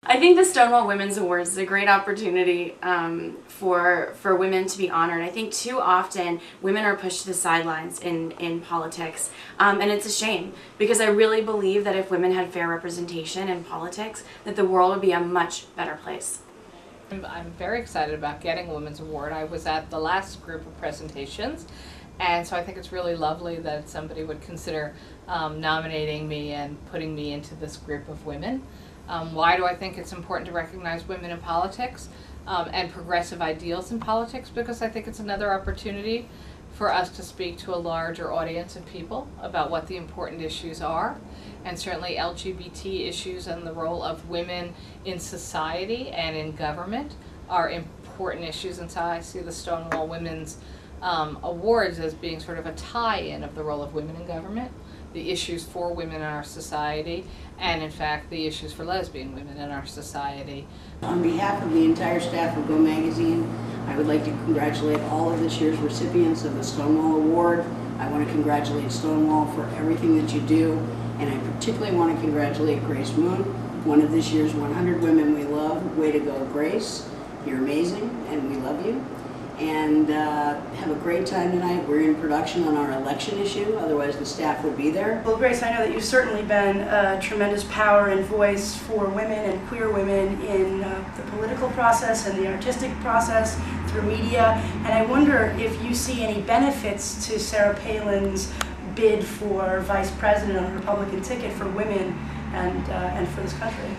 I think the Stonewall Women's Awards is a great opportunity for women to be honored. I think too often women are pushed to the sidelines in politics, and it's a shame, because I really believe that if women had fair representation in politics, that the world would be a much better place. I'm very excited about getting a Women's Award. I was at the last group of presentations, and so I think it's really lovely that somebody would consider nominating me and putting me into this group of women. Why do I think it's important to recognize women in politics and progressive ideals in politics? Because I think it's another opportunity for us to speak to a larger audience of people about what the important issues are, and certainly LGBT issues and the role of women in society and in government are important issues. And so I see the Stonewall Women's Awards as being sort of a tie-in of the role of women in government, the issues for women in our society, and in fact the issues for lesbian women in our society. On behalf of the entire staff of Go Magazine, I would like to congratulate all of this year's recipients of the Stonewall Award. I want to congratulate Stonewall for everything that you do, and I particularly want to congratulate Grace Moon, one of this year's 100 Women We Love. Way to go, Grace. You're amazing, and we love you. And have a great time tonight. We're in production on our election issue, otherwise the staff would be there. Well, Grace, I know that you've certainly been a tremendous power and voice for women and queer women in the political process and the artistic process through media, and I wonder if you see any benefits to Sarah Palin's bid for vice president on a Republican ticket for women and for this country.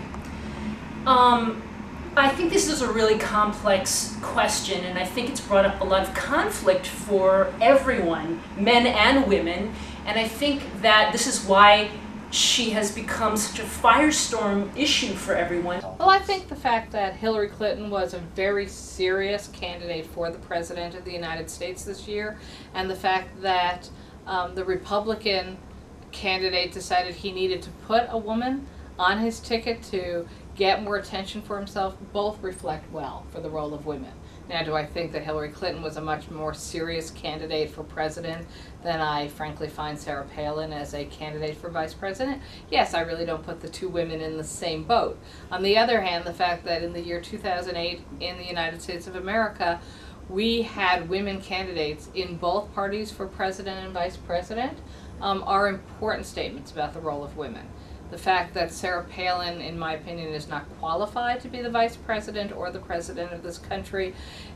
I think this is a really complex question, and I think it's brought up a lot of conflict for everyone, men and women, and I think that this is why she has become such a firestorm issue for everyone. Well, I think the fact that Hillary Clinton was a very serious candidate for the President of the United States this year, and the fact that the Republican candidate decided he needed to put a woman on his ticket to get more attention for himself, both reflect well for the role of women. Now, do I think that Hillary Clinton was a much more serious candidate for president than I frankly find Sarah Palin as a candidate for vice president? Yes, I really don't put the two women in the same boat. On the other hand, the fact that in the year 2008 in the United States of America, we had women candidates in both parties for president and vice president are important statements about the role of women. The fact that Sarah Palin, in my opinion, is not qualified to be the vice president or the president of this country,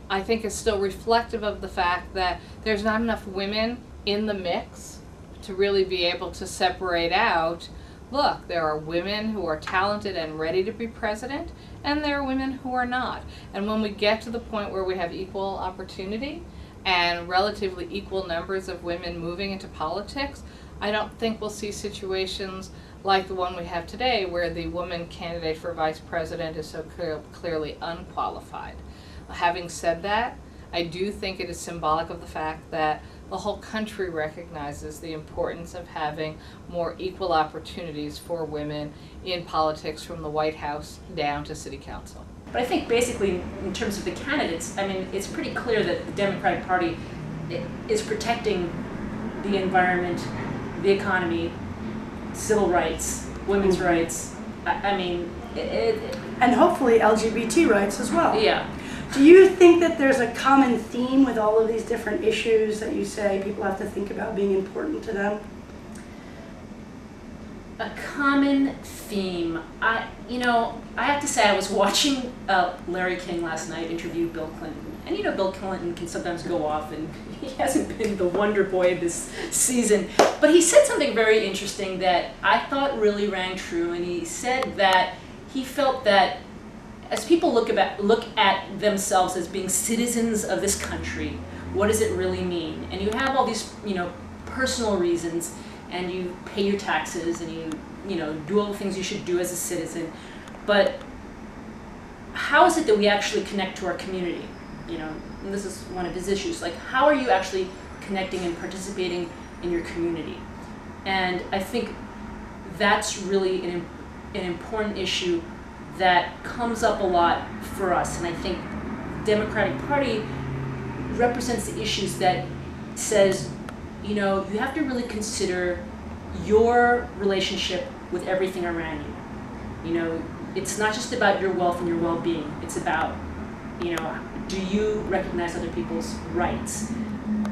I think is still reflective of the fact that there's not enough women in the mix to really be able to separate out, look, there are women who are talented and ready to be president, and there are women who are not. And when we get to the point where we have equal opportunity and relatively equal numbers of women moving into politics, I don't think we'll see situations like the one we have today, where the woman candidate for vice president is so clearly unqualified. Having said that, I do think it is symbolic of the fact that the whole country recognizes the importance of having more equal opportunities for women in politics, from the White House down to City Council. But I think basically in terms of the candidates, I mean, it's pretty clear that the Democratic Party is protecting the environment, the economy, civil rights, women's rights, I mean, And hopefully LGBT rights as well. yeah. Do you think that there's a common theme with all of these different issues that you say people have to think about being important to them? A common theme. I have to say, I was watching Larry King last night interview Bill Clinton. And Bill Clinton can sometimes go off, and he hasn't been the wonder boy of this season. But he said something very interesting that I thought really rang true, and he said that he felt that as people look at themselves as being citizens of this country, what does it really mean? And you have all these, personal reasons, and you pay your taxes, and you do all the things you should do as a citizen. But how is it that we actually connect to our community? And this is one of his issues. Like, how are you actually connecting and participating in your community? And I think that's really an important issue that comes up a lot for us. And I think the Democratic Party represents the issues that says, you have to really consider your relationship with everything around you. it's not just about your wealth and your well-being. It's about, you know, do you recognize other people's rights?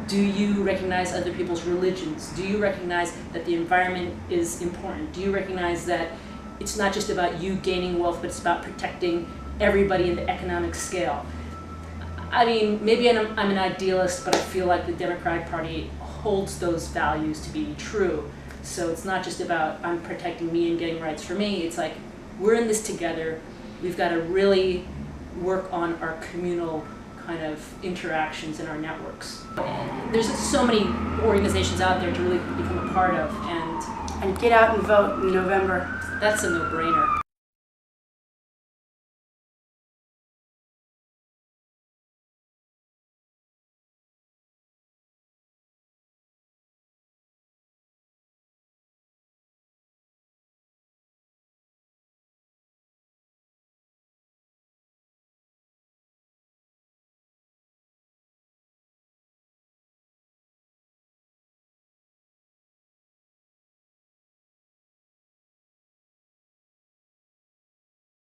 Do you recognize other people's religions? Do you recognize that the environment is important? Do you recognize that it's not just about you gaining wealth, but it's about protecting everybody in the economic scale? I mean, maybe I'm an idealist, but I feel like the Democratic Party holds those values to be true. So it's not just about I'm protecting me and getting rights for me. It's like, we're in this together. We've got to really work on our communal kind of interactions in our networks. There's so many organizations out there to really become a part of, and And get out and vote in November. that's a no-brainer.